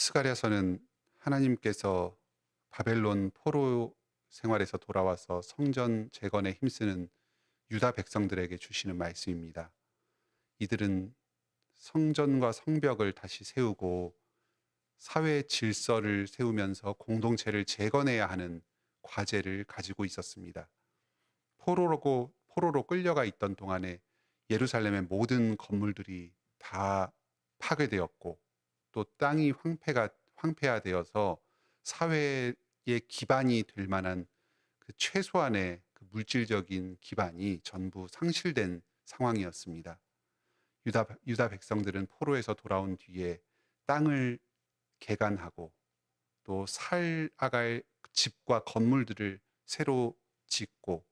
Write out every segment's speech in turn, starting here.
스가랴서는 하나님께서 바벨론 포로 생활에서 돌아와서 성전 재건에 힘쓰는 유다 백성들에게 주시는 말씀입니다. 이들은 성전과 성벽을 다시 세우고 사회 질서를 세우면서 공동체를 재건해야 하는 과제를 가지고 있었습니다. 포로로 끌려가 있던 동안에 예루살렘의 모든 건물들이 다 파괴되었고 또 땅이 황폐화되어서 사회의 기반이 될 만한 그 최소한의 그 물질적인 기반이 전부 상실된 상황이었습니다. 유다 백성들은 포로에서 돌아온 뒤에 땅을 개간하고 또 살아갈 집과 건물들을 새로 짓고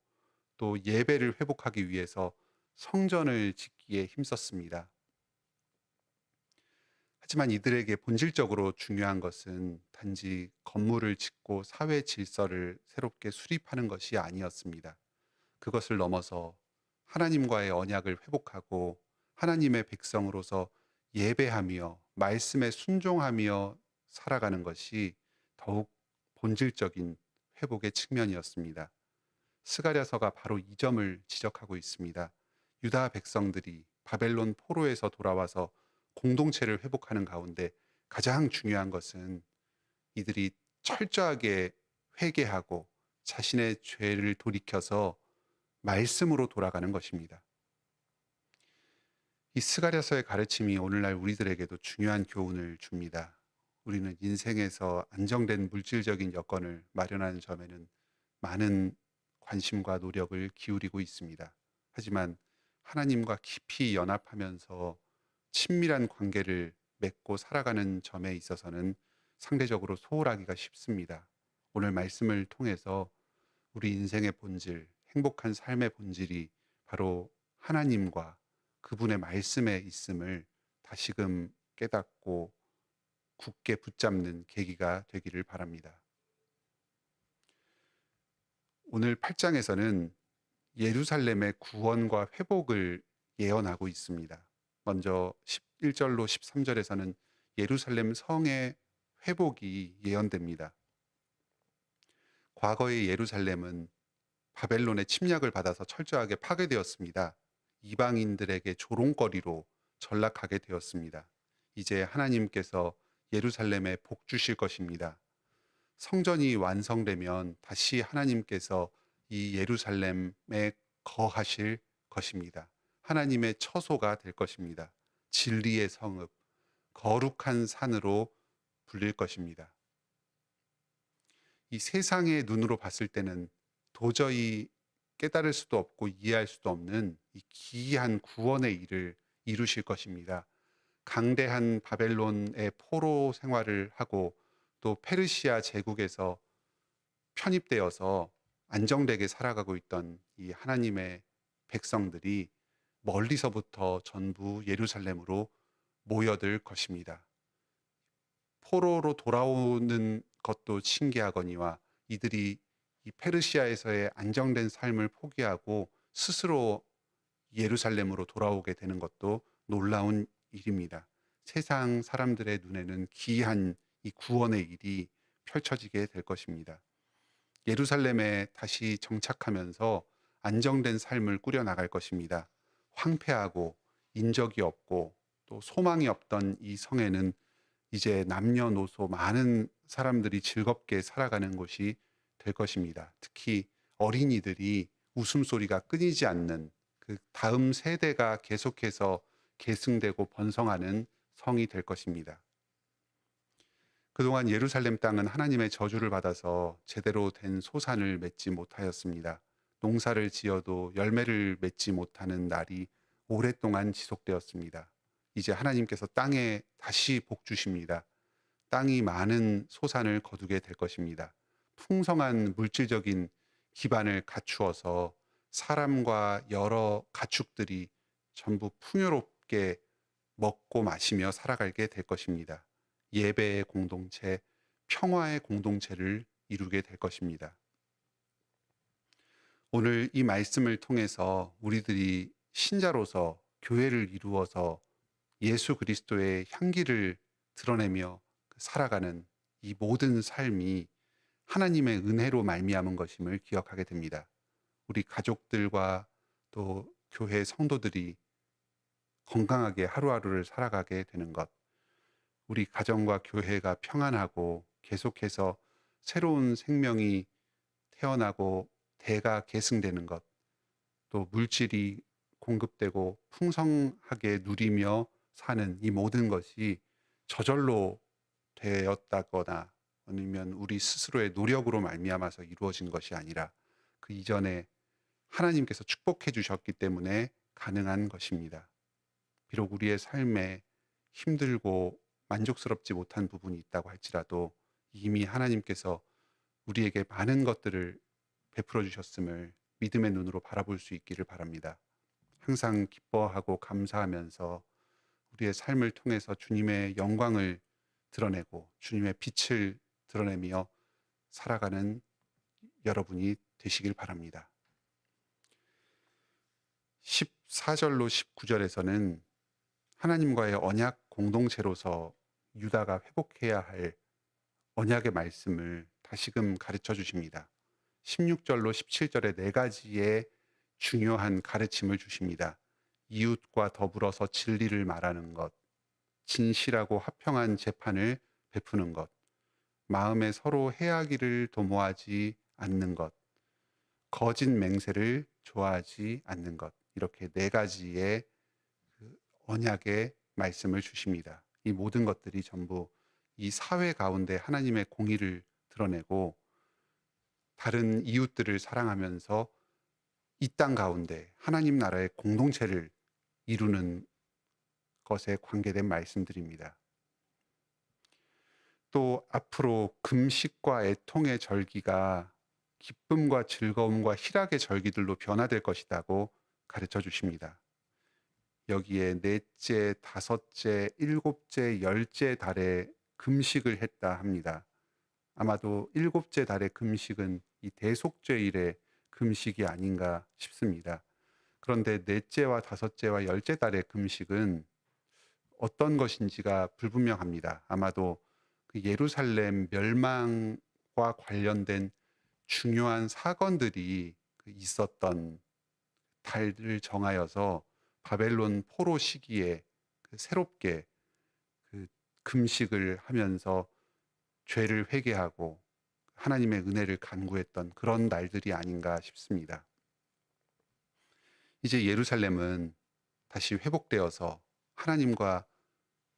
또 예배를 회복하기 위해서 성전을 짓기에 힘썼습니다. 하지만 이들에게 본질적으로 중요한 것은 단지 건물을 짓고 사회 질서를 새롭게 수립하는 것이 아니었습니다. 그것을 넘어서 하나님과의 언약을 회복하고 하나님의 백성으로서 예배하며 말씀에 순종하며 살아가는 것이 더욱 본질적인 회복의 측면이었습니다. 스가랴서가 바로 이 점을 지적하고 있습니다. 유다 백성들이 바벨론 포로에서 돌아와서 공동체를 회복하는 가운데 가장 중요한 것은 이들이 철저하게 회개하고 자신의 죄를 돌이켜서 말씀으로 돌아가는 것입니다. 이 스가랴서의 가르침이 오늘날 우리들에게도 중요한 교훈을 줍니다. 우리는 인생에서 안정된 물질적인 여건을 마련하는 점에는 많은 관심과 노력을 기울이고 있습니다. 하지만 하나님과 깊이 연합하면서 친밀한 관계를 맺고 살아가는 점에 있어서는 상대적으로 소홀하기가 쉽습니다. 오늘 말씀을 통해서 우리 인생의 본질, 행복한 삶의 본질이 바로 하나님과 그분의 말씀에 있음을 다시금 깨닫고 굳게 붙잡는 계기가 되기를 바랍니다. 오늘 8장에서는 예루살렘의 구원과 회복을 예언하고 있습니다. 먼저 11절로 13절에서는 예루살렘 성의 회복이 예언됩니다. 과거의 예루살렘은 바벨론의 침략을 받아서 철저하게 파괴되었습니다. 이방인들에게 조롱거리로 전락하게 되었습니다. 이제 하나님께서 예루살렘에 복 주실 것입니다. 성전이 완성되면 다시 하나님께서 이 예루살렘에 거하실 것입니다. 하나님의 처소가 될 것입니다. 진리의 성읍, 거룩한 산으로 불릴 것입니다. 이 세상의 눈으로 봤을 때는 도저히 깨달을 수도 없고 이해할 수도 없는 이 기이한 구원의 일을 이루실 것입니다. 강대한 바벨론의 포로 생활을 하고 또 페르시아 제국에서 편입되어서 안정되게 살아가고 있던 이 하나님의 백성들이 멀리서부터 전부 예루살렘으로 모여들 것입니다. 포로로 돌아오는 것도 신기하거니와 이들이 이 페르시아에서의 안정된 삶을 포기하고 스스로 예루살렘으로 돌아오게 되는 것도 놀라운 일입니다. 세상 사람들의 눈에는 기이한 이 구원의 일이 펼쳐지게 될 것입니다. 예루살렘에 다시 정착하면서 안정된 삶을 꾸려나갈 것입니다. 황폐하고 인적이 없고 또 소망이 없던 이 성에는 이제 남녀노소 많은 사람들이 즐겁게 살아가는 곳이 될 것입니다. 특히 어린이들이 웃음소리가 끊이지 않는 그 다음 세대가 계속해서 계승되고 번성하는 성이 될 것입니다. 그동안 예루살렘 땅은 하나님의 저주를 받아서 제대로 된 소산을 맺지 못하였습니다. 농사를 지어도 열매를 맺지 못하는 날이 오랫동안 지속되었습니다. 이제 하나님께서 땅에 다시 복 주십니다. 땅이 많은 소산을 거두게 될 것입니다. 풍성한 물질적인 기반을 갖추어서 사람과 여러 가축들이 전부 풍요롭게 먹고 마시며 살아가게 될 것입니다. 예배의 공동체, 평화의 공동체를 이루게 될 것입니다. 오늘 이 말씀을 통해서 우리들이 신자로서 교회를 이루어서 예수 그리스도의 향기를 드러내며 살아가는 이 모든 삶이 하나님의 은혜로 말미암은 것임을 기억하게 됩니다. 우리 가족들과 또 교회 성도들이 건강하게 하루하루를 살아가게 되는 것, 우리 가정과 교회가 평안하고 계속해서 새로운 생명이 태어나고 대가 계승되는 것, 또 물질이 공급되고 풍성하게 누리며 사는 이 모든 것이 저절로 되었다거나 아니면 우리 스스로의 노력으로 말미암아서 이루어진 것이 아니라 그 이전에 하나님께서 축복해 주셨기 때문에 가능한 것입니다. 비록 우리의 삶에 힘들고 만족스럽지 못한 부분이 있다고 할지라도 이미 하나님께서 우리에게 많은 것들을 베풀어 주셨음을 믿음의 눈으로 바라볼 수 있기를 바랍니다. 항상 기뻐하고 감사하면서 우리의 삶을 통해서 주님의 영광을 드러내고 주님의 빛을 드러내며 살아가는 여러분이 되시길 바랍니다. 14절로 19절에서는 하나님과의 언약 공동체로서 유다가 회복해야 할 언약의 말씀을 다시금 가르쳐 주십니다. 16절로 17절에 네 가지의 중요한 가르침을 주십니다. 이웃과 더불어서 진리를 말하는 것, 진실하고 화평한 재판을 베푸는 것, 마음에 서로 해하기를 도모하지 않는 것, 거짓 맹세를 좋아하지 않는 것, 이렇게 네 가지의 언약의 말씀을 주십니다. 이 모든 것들이 전부 이 사회 가운데 하나님의 공의를 드러내고 다른 이웃들을 사랑하면서 이 땅 가운데 하나님 나라의 공동체를 이루는 것에 관계된 말씀들입니다. 또 앞으로 금식과 애통의 절기가 기쁨과 즐거움과 희락의 절기들로 변화될 것이라고 가르쳐 주십니다. 여기에 넷째, 다섯째, 일곱째, 열째 달에 금식을 했다 합니다. 아마도 일곱째 달의 금식은 이 대속죄일의 금식이 아닌가 싶습니다. 그런데 넷째와 다섯째와 열째 달의 금식은 어떤 것인지가 불분명합니다. 아마도 그 예루살렘 멸망과 관련된 중요한 사건들이 있었던 달을 정하여서 바벨론 포로 시기에 새롭게 그 금식을 하면서 죄를 회개하고 하나님의 은혜를 간구했던 그런 날들이 아닌가 싶습니다. 이제 예루살렘은 다시 회복되어서 하나님과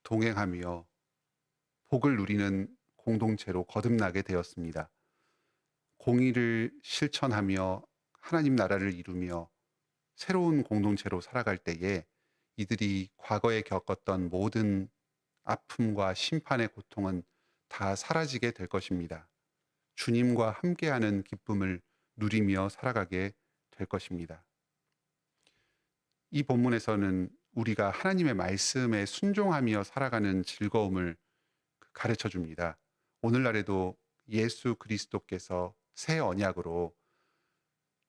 동행하며 복을 누리는 공동체로 거듭나게 되었습니다. 공의를 실천하며 하나님 나라를 이루며 새로운 공동체로 살아갈 때에 이들이 과거에 겪었던 모든 아픔과 심판의 고통은 다 사라지게 될 것입니다. 주님과 함께하는 기쁨을 누리며 살아가게 될 것입니다. 이 본문에서는 우리가 하나님의 말씀에 순종하며 살아가는 즐거움을 가르쳐 줍니다. 오늘날에도 예수 그리스도께서 새 언약으로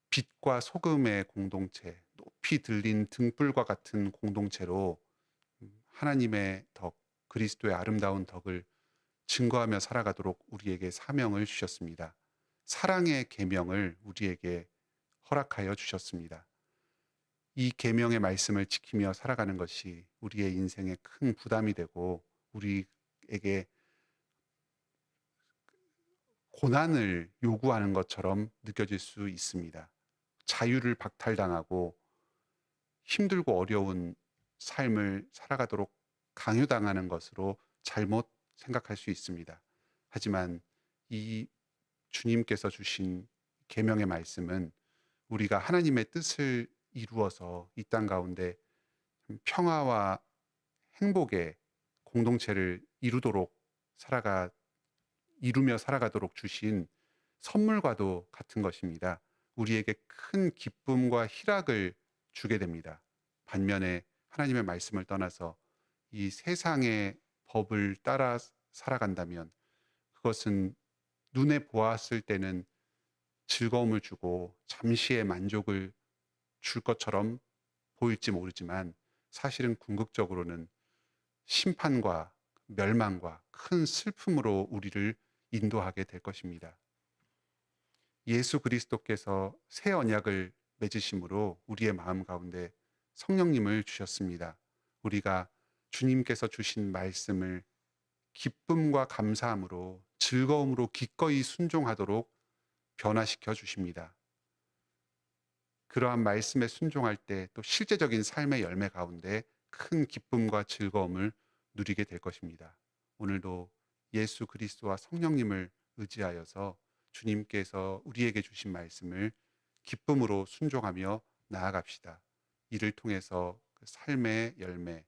빛과 소금의 공동체, 높이 들린 등불과 같은 공동체로 하나님의 덕, 그리스도의 아름다운 덕을 증거하며 살아가도록 우리에게 사명을 주셨습니다. 사랑의 계명을 우리에게 허락하여 주셨습니다. 이 계명의 말씀을 지키며 살아가는 것이 우리의 인생에 큰 부담이 되고 우리에게 고난을 요구하는 것처럼 느껴질 수 있습니다. 자유를 박탈당하고 힘들고 어려운 삶을 살아가도록 강요당하는 것으로 잘못 생각할 수 있습니다. 하지만 이 주님께서 주신 계명의 말씀은 우리가 하나님의 뜻을 이루어서 이 땅 가운데 평화와 행복의 공동체를 이루며 살아가도록 주신 선물과도 같은 것입니다. 우리에게 큰 기쁨과 희락을 주게 됩니다. 반면에 하나님의 말씀을 떠나서 이 세상의 법을 따라 살아간다면 그것은 눈에 보았을 때는 즐거움을 주고 잠시의 만족을 줄 것처럼 보일지 모르지만 사실은 궁극적으로는 심판과 멸망과 큰 슬픔으로 우리를 인도하게 될 것입니다. 예수 그리스도께서 새 언약을 맺으심으로 우리의 마음 가운데 성령님을 주셨습니다. 우리가 주님께서 주신 말씀을 기쁨과 감사함으로 즐거움으로 기꺼이 순종하도록 변화시켜 주십니다. 그러한 말씀에 순종할 때 또 실제적인 삶의 열매 가운데 큰 기쁨과 즐거움을 누리게 될 것입니다. 오늘도 예수 그리스도와 성령님을 의지하여서 주님께서 우리에게 주신 말씀을 기쁨으로 순종하며 나아갑시다. 이를 통해서 그 삶의 열매,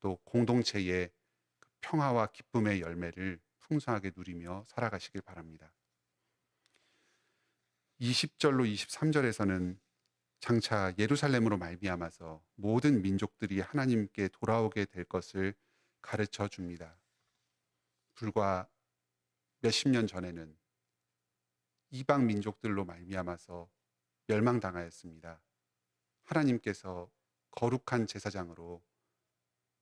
또 공동체의 그 평화와 기쁨의 열매를 풍성하게 누리며 살아가시길 바랍니다. 20절로 23절에서는 장차 예루살렘으로 말미암아서 모든 민족들이 하나님께 돌아오게 될 것을 가르쳐 줍니다. 불과 몇십 년 전에는 이방 민족들로 말미암아서 멸망당하였습니다. 하나님께서 거룩한 제사장으로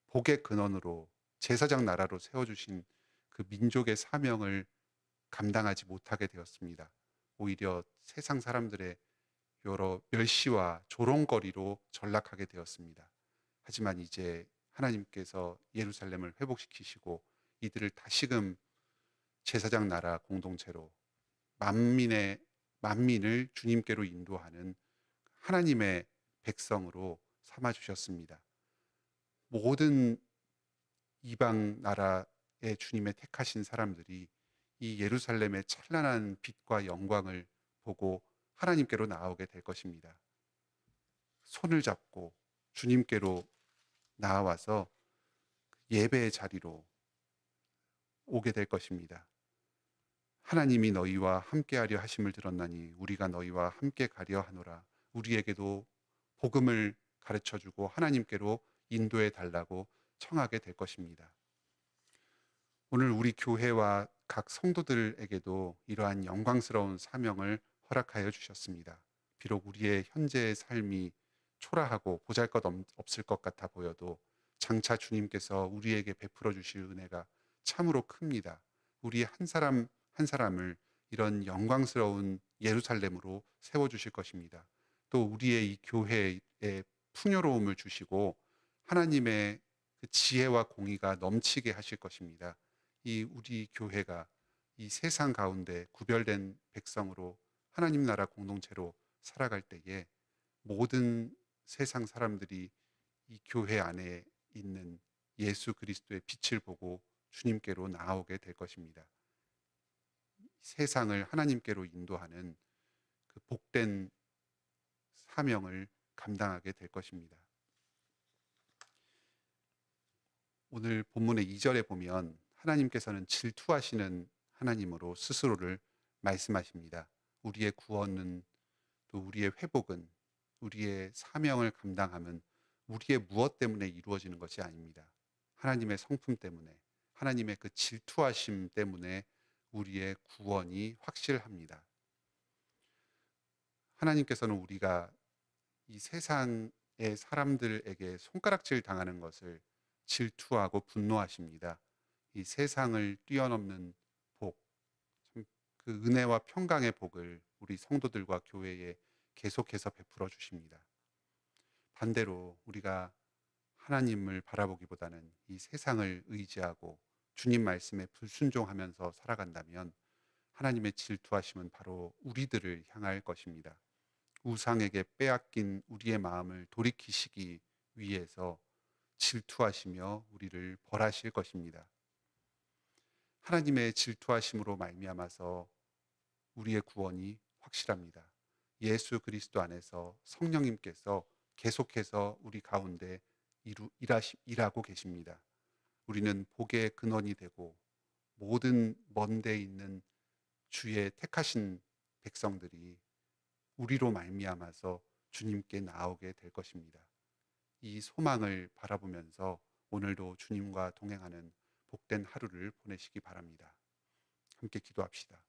복의 근원으로 제사장 나라로 세워주신 그 민족의 사명을 감당하지 못하게 되었습니다. 오히려 세상 사람들의 여러 멸시와 조롱거리로 전락하게 되었습니다. 하지만 이제 하나님께서 예루살렘을 회복시키시고 이들을 다시금 제사장 나라 공동체로 만민을 주님께로 인도하는 하나님의 백성으로 삼아 주셨습니다. 모든 이방 나라의 주님의 택하신 사람들이 이 예루살렘의 찬란한 빛과 영광을 보고 하나님께로 나아오게 될 것입니다. 손을 잡고 주님께로 나아와서 예배의 자리로 오게 될 것입니다. 하나님이 너희와 함께하려 하심을 들었나니 우리가 너희와 함께 가려 하노라. 우리에게도 복음을 가르쳐주고 하나님께로 인도해 달라고 청하게 될 것입니다. 오늘 우리 교회와 각 성도들에게도 이러한 영광스러운 사명을 허락하여 주셨습니다. 비록 우리의 현재의 삶이 초라하고 보잘것없을 것 같아 보여도 장차 주님께서 우리에게 베풀어 주실 은혜가 참으로 큽니다. 우리 한 사람 한 사람을 이런 영광스러운 예루살렘으로 세워주실 것입니다. 또 우리의 이 교회에 풍요로움을 주시고 하나님의 그 지혜와 공의가 넘치게 하실 것입니다. 이 우리 교회가 이 세상 가운데 구별된 백성으로 하나님 나라 공동체로 살아갈 때에 모든 세상 사람들이 이 교회 안에 있는 예수 그리스도의 빛을 보고 주님께로 나아오게 될 것입니다. 세상을 하나님께로 인도하는 그 복된 사명을 감당하게 될 것입니다. 오늘 본문의 2절에 보면 하나님께서는 질투하시는 하나님으로 스스로를 말씀하십니다. 우리의 구원은 또 우리의 회복은 우리의 사명을 감당함은 우리의 무엇 때문에 이루어지는 것이 아닙니다. 하나님의 성품 때문에 하나님의 그 질투하심 때문에 우리의 구원이 확실합니다. 하나님께서는 우리가 이 세상의 사람들에게 손가락질 당하는 것을 질투하고 분노하십니다. 이 세상을 뛰어넘는 복, 그 은혜와 평강의 복을 우리 성도들과 교회에 계속해서 베풀어 주십니다. 반대로 우리가 하나님을 바라보기보다는 이 세상을 의지하고 주님 말씀에 불순종하면서 살아간다면 하나님의 질투하심은 바로 우리들을 향할 것입니다. 우상에게 빼앗긴 우리의 마음을 돌이키시기 위해서 질투하시며 우리를 벌하실 것입니다. 하나님의 질투하심으로 말미암아서 우리의 구원이 확실합니다. 예수 그리스도 안에서 성령님께서 계속해서 우리 가운데 일하고 계십니다. 우리는 복의 근원이 되고 모든 먼 데 있는 주의 택하신 백성들이 우리로 말미암아서 주님께 나오게 될 것입니다. 이 소망을 바라보면서 오늘도 주님과 동행하는 복된 하루를 보내시기 바랍니다. 함께 기도합시다.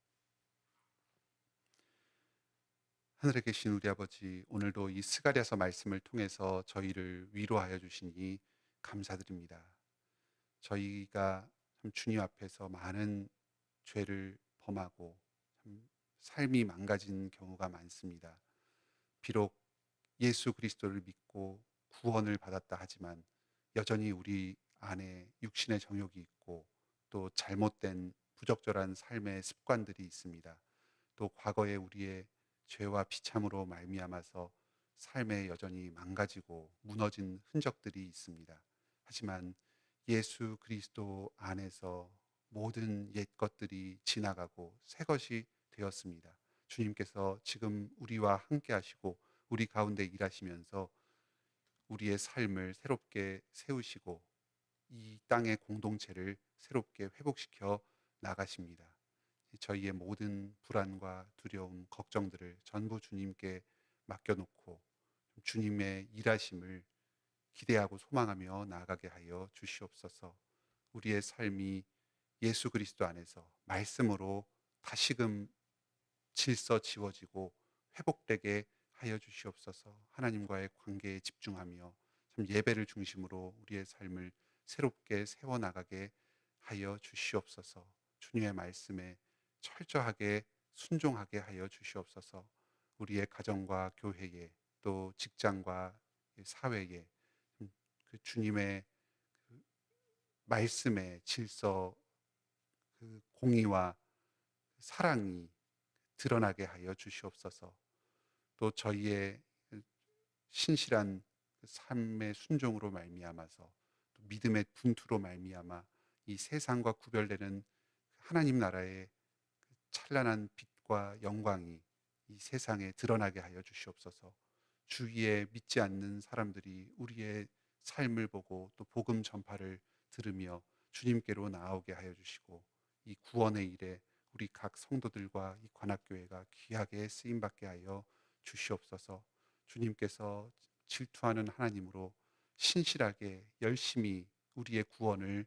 하늘에 계신 우리 아버지, 오늘도 이 스가랴서 말씀을 통해서 저희를 위로하여 주시니 감사드립니다. 저희가 참 주님 앞에서 많은 죄를 범하고 참 삶이 망가진 경우가 많습니다. 비록 예수 그리스도를 믿고 구원을 받았다 하지만 여전히 우리 안에 육신의 정욕이 있고 또 잘못된 부적절한 삶의 습관들이 있습니다. 또 과거에 우리의 죄와 비참으로 말미암아서 삶에 여전히 망가지고 무너진 흔적들이 있습니다. 하지만 예수 그리스도 안에서 모든 옛 것들이 지나가고 새 것이 되었습니다. 주님께서 지금 우리와 함께 하시고 우리 가운데 일하시면서 우리의 삶을 새롭게 세우시고 이 땅의 공동체를 새롭게 회복시켜 나가십니다. 저희의 모든 불안과 두려움, 걱정들을 전부 주님께 맡겨놓고 주님의 일하심을 기대하고 소망하며 나아가게 하여 주시옵소서. 우리의 삶이 예수 그리스도 안에서 말씀으로 다시금 질서 지워지고 회복되게 하여 주시옵소서. 하나님과의 관계에 집중하며 참 예배를 중심으로 우리의 삶을 새롭게 세워나가게 하여 주시옵소서. 주님의 말씀에 철저하게 순종하게 하여 주시옵소서. 우리의 가정과 교회에 또 직장과 사회에 그 주님의 그 말씀의 질서, 그 공의와 사랑이 드러나게 하여 주시옵소서. 또 저희의 신실한 삶의 순종으로 말미암아서 또 믿음의 분투로 말미암아 이 세상과 구별되는 하나님 나라의 그 찬란한 빛과 영광이 이 세상에 드러나게 하여 주시옵소서. 주위에 믿지 않는 사람들이 우리의 삶을 보고 또 복음 전파를 들으며 주님께로 나아오게 하여 주시고 이 구원의 일에 우리 각 성도들과 이 관악교회가 귀하게 쓰임 받게 하여 주시옵소서. 주님께서 질투하는 하나님으로 신실하게 열심히 우리의 구원을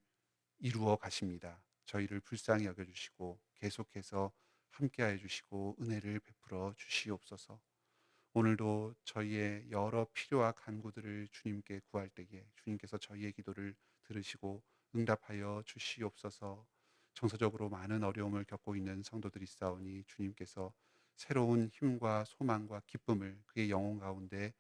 이루어 가십니다. 저희를 불쌍히 여겨 주시고 계속해서 함께하여 주시고 은혜를 베풀어 주시옵소서. 오늘도 저희의 여러 필요와 간구들을 주님께 구할 때에 주님께서 저희의 기도를 들으시고 응답하여 주시옵소서. 정서적으로 많은 어려움을 겪고 있는 성도들이 있사오니 주님께서 새로운 힘과 소망과 기쁨을 그의 영혼 가운데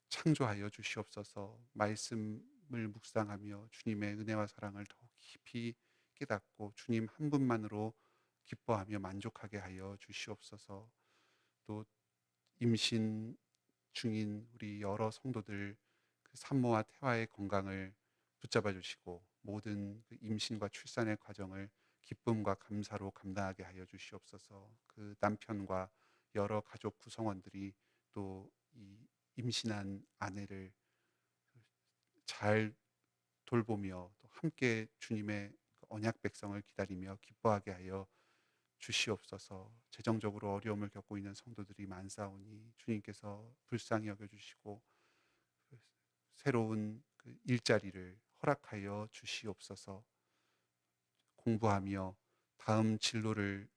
창조하여 주시옵소서. 말씀을 묵상하며 주님의 은혜와 사랑을 더욱 깊이 깨닫고 주님 한 분만으로 기뻐하며 만족하게 하여 주시옵소서. 또 임신 중인 우리 여러 성도들 그 산모와 태아의 건강을 붙잡아 주시고 모든 그 임신과 출산의 과정을 기쁨과 감사로 감당하게 하여 주시옵소서. 그 남편과 여러 가족 구성원들이 또 이 임신한 아내를 잘 돌보며 또 함께 주님의 그 언약 백성을 기다리며 기뻐하게 하여 주시옵소서. 재정적으로 어려움을 겪고 있는 성도들이 많사오니 주님께서 불쌍히 여겨주시고 그 새로운 그 일자리를 허락하여 주시옵소서. 공부하며 다음 진로를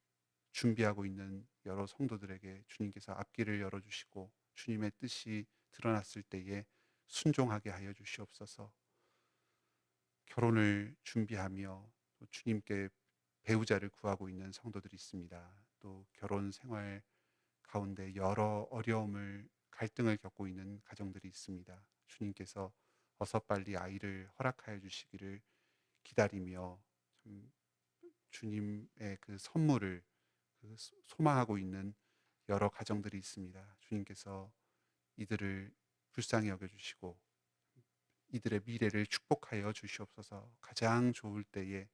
준비하고 있는 여러 성도들에게 주님께서 앞길을 열어주시고 주님의 뜻이 드러났을 때에 순종하게 하여 주시옵소서. 결혼을 준비하며 또 주님께 배우자를 구하고 있는 성도들이 있습니다. 또 결혼 생활 가운데 여러 어려움을 갈등을 겪고 있는 가정들이 있습니다. 주님께서 어서 빨리 아이를 허락하여 주시기를 기다리며 좀 주님의 그 선물을 그 소망하고 있는 여러 가정들이 있습니다. 주님께서 이들을 불쌍히 여겨주시고 이들의 미래를 축복하여 주시옵소서. 가장 좋을 때에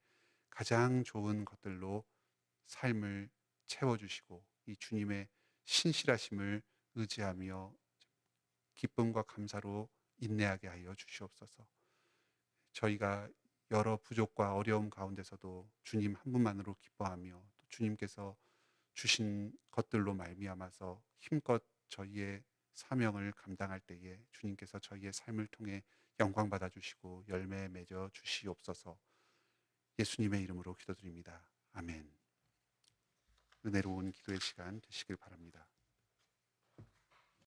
가장 좋은 것들로 삶을 채워주시고 이 주님의 신실하심을 의지하며 기쁨과 감사로 인내하게 하여 주시옵소서. 저희가 여러 부족과 어려움 가운데서도 주님 한 분만으로 기뻐하며 또 주님께서 주신 것들로 말미암아서 힘껏 저희의 사명을 감당할 때에 주님께서 저희의 삶을 통해 영광 받아 주시고 열매 맺어 주시옵소서. 예수님의 이름으로 기도드립니다. 아멘. 은혜로운 기도의 시간 되시길 바랍니다.